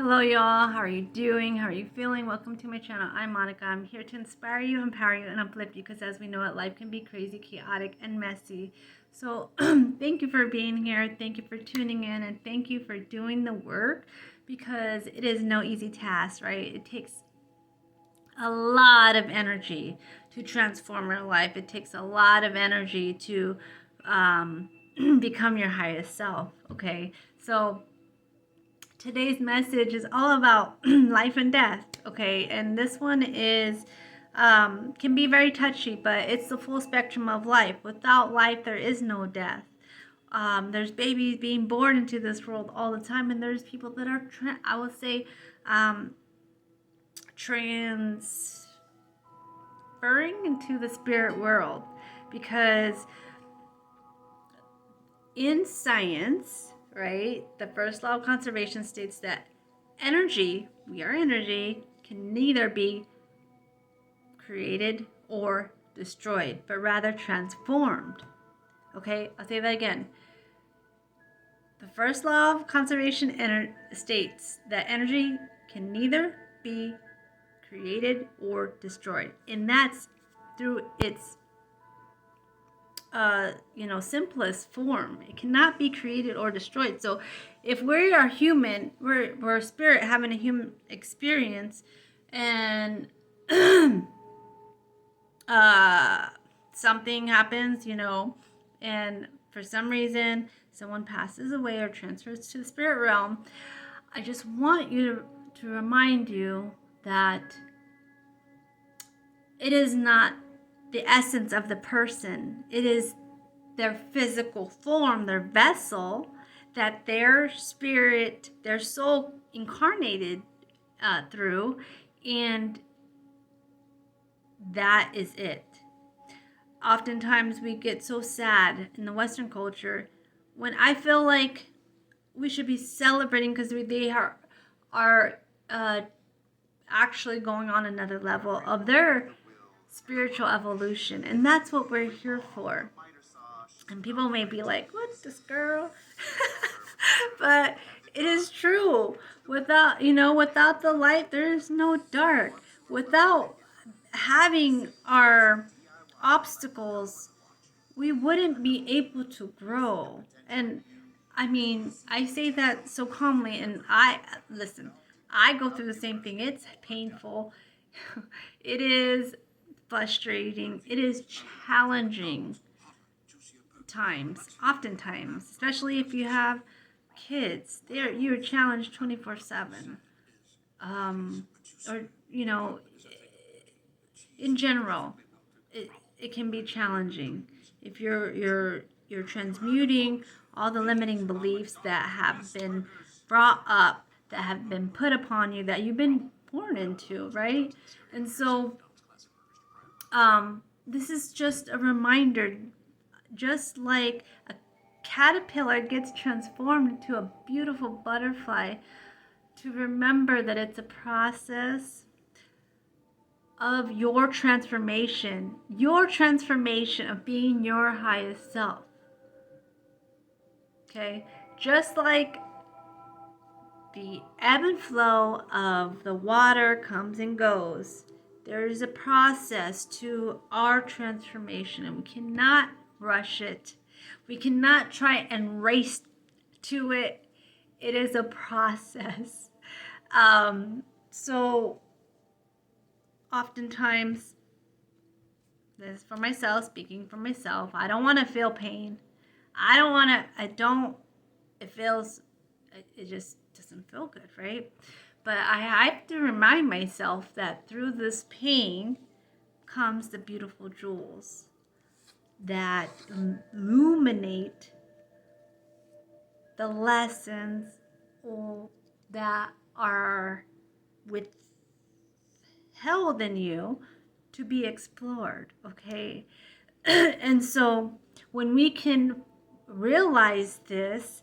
Hello y'all, how are you doing? How are you feeling? Welcome to my channel. I'm Monica. I'm here to inspire you, empower you, and uplift you because as we know it, life can be crazy, chaotic, and messy. So thank you for being here. Thank you for tuning in, and thank you for doing the work because it is no easy task, right? It takes a lot of energy to transform your life. It takes a lot of energy to become your highest self, okay? So today's message is all about life and death, okay? And this one is can be very touchy, but it's the full spectrum of life. Without life, there is no death. There's babies being born into this world all the time, and there's people that are, I would say, transferring into the spirit world, because in science, right, the first law of conservation states that energy, we are energy, can neither be created or destroyed, but rather transformed. Okay, I'll say that again. The first law of conservation states that energy can neither be created or destroyed, and that's through its simplest form. It cannot be created or destroyed. So if we are human, we're a spirit having a human experience, and something happens, and for some reason someone passes away or transfers to the spirit realm, I just want you to remind you that it is not the essence of the person. It is their physical form, their vessel, that their spirit, their soul incarnated through, and that is it. Oftentimes we get so sad in the Western culture when I feel like we should be celebrating because they are actually going on another level of their spiritual evolution, and that's what we're here for. And people may be like, "What's this girl?" But it is true. Without the light, there is no dark. Without having our obstacles, we wouldn't be able to grow. And I mean, I say that so calmly, and I go through the same thing. It's painful. It is frustrating. It is challenging oftentimes, especially if you have kids. You're challenged 24/7. Or in general, it can be challenging if you're transmuting all the limiting beliefs that have been brought up, that have been put upon you, that you've been born into, right? And so this is just a reminder, just like a caterpillar gets transformed into a beautiful butterfly, to remember that it's a process of your transformation of being your highest self. Okay? Just like the ebb and flow of the water comes and goes, there is a process to our transformation, and we cannot rush it. We cannot try and race to it. It is a process. So oftentimes, this is for myself, speaking for myself, I don't want to feel pain. It just doesn't feel good, right? But I have to remind myself that through this pain comes the beautiful jewels that illuminate the lessons that are withheld in you to be explored, okay? And so when we can realize this,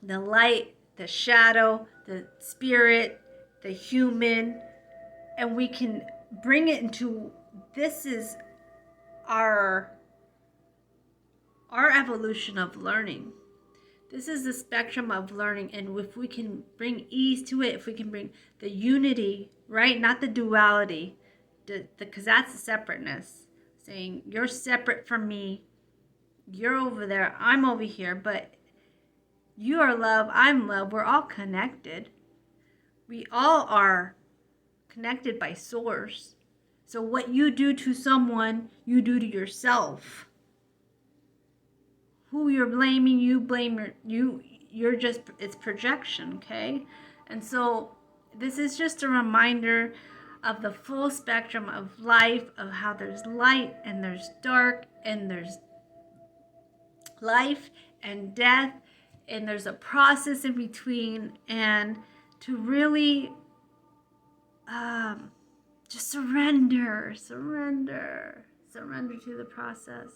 the light, the shadow, the spirit, the human, and we can bring it into, this is our evolution of learning. This is the spectrum of learning, and if we can bring ease to it, if we can bring the unity, right? Not the duality, because that's the separateness. Saying, you're separate from me, you're over there, I'm over here, but you are love, I'm love, we're all connected. We all are connected by source. So what you do to someone, you do to yourself. Who you're blaming, you blame you're just, it's projection, okay? And so this is just a reminder of the full spectrum of life, of how there's light and there's dark and there's life and death, and there's a process in between, and to really just surrender to the process.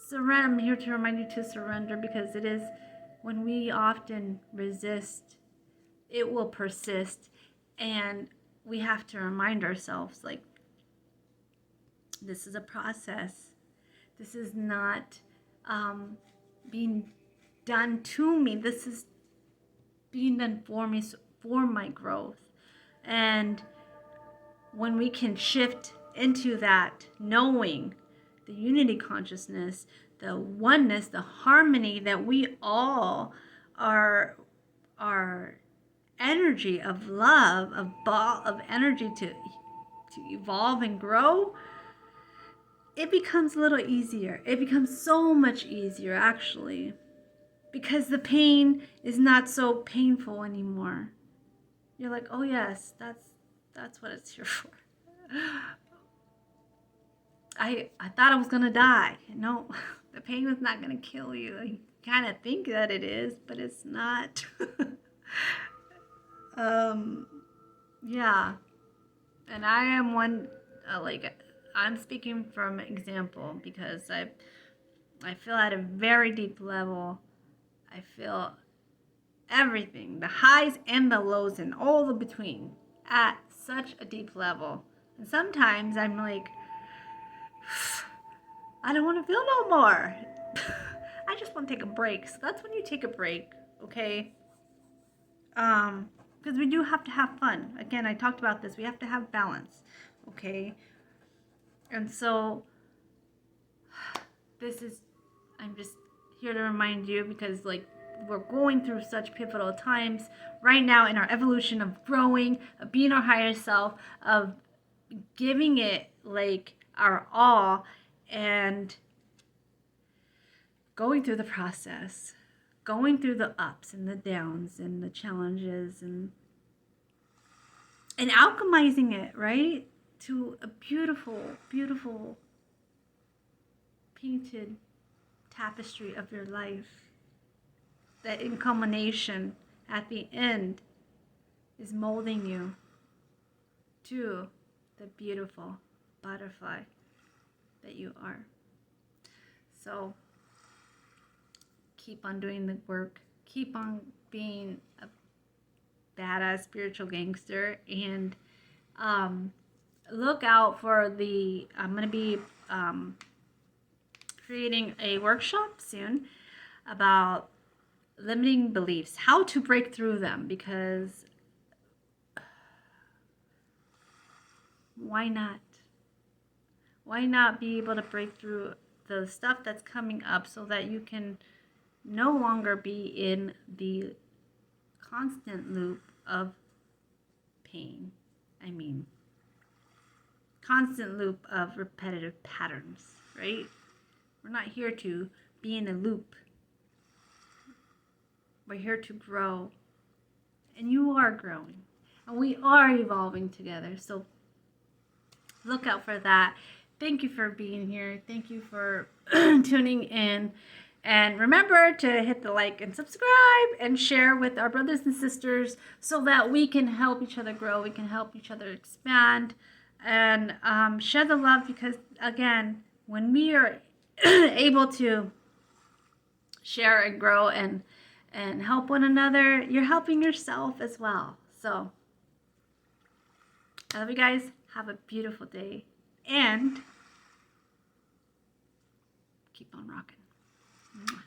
Surrender. I'm here to remind you to surrender, because it is when we often resist, it will persist, and we have to remind ourselves, like, this is a process. This is not being done to me. This is being done for me, for my growth. And when we can shift into that, knowing the unity consciousness, the oneness, the harmony, that we all are energy of love, of ball of energy to evolve and grow, it becomes a little easier. It becomes so much easier, actually, because the pain is not so painful anymore. You're like, oh yes, that's what it's here for. I thought I was gonna die. No, the pain is not gonna kill you. You kind of think that it is, but it's not. Yeah, and I am one. I'm speaking from example, because I feel at a very deep level. I feel everything, the highs and the lows and all the between, at such a deep level. And sometimes I'm like, I don't want to feel no more. I just want to take a break. So that's when you take a break, okay? Because we do have to have fun. Again, I talked about this. We have to have balance, okay? And so I'm just here to remind you, because like, we're going through such pivotal times right now in our evolution of growing, of being our higher self, of giving it like our all, and going through the process, going through the ups and the downs and the challenges, and alchemizing it, right, to a beautiful, beautiful painted tapestry of your life. That in culmination, at the end, is molding you to the beautiful butterfly that you are. So keep on doing the work. Keep on being a badass spiritual gangster, and look out for I'm going to be creating a workshop soon about limiting beliefs, how to break through them, because why not? Why not be able to break through the stuff that's coming up, so that you can no longer be in the constant loop of pain. I mean, constant loop of repetitive patterns, right? We're not here to be in a loop. We're here to grow. And you are growing. And we are evolving together. So look out for that. Thank you for being here. Thank you for tuning in. And remember to hit the like and subscribe and share with our brothers and sisters, so that we can help each other grow. We can help each other expand, and share the love, because again, when we are able to share and grow and help one another, you're helping yourself as well. So I love you guys. Have a beautiful day, and keep on rocking. Mwah.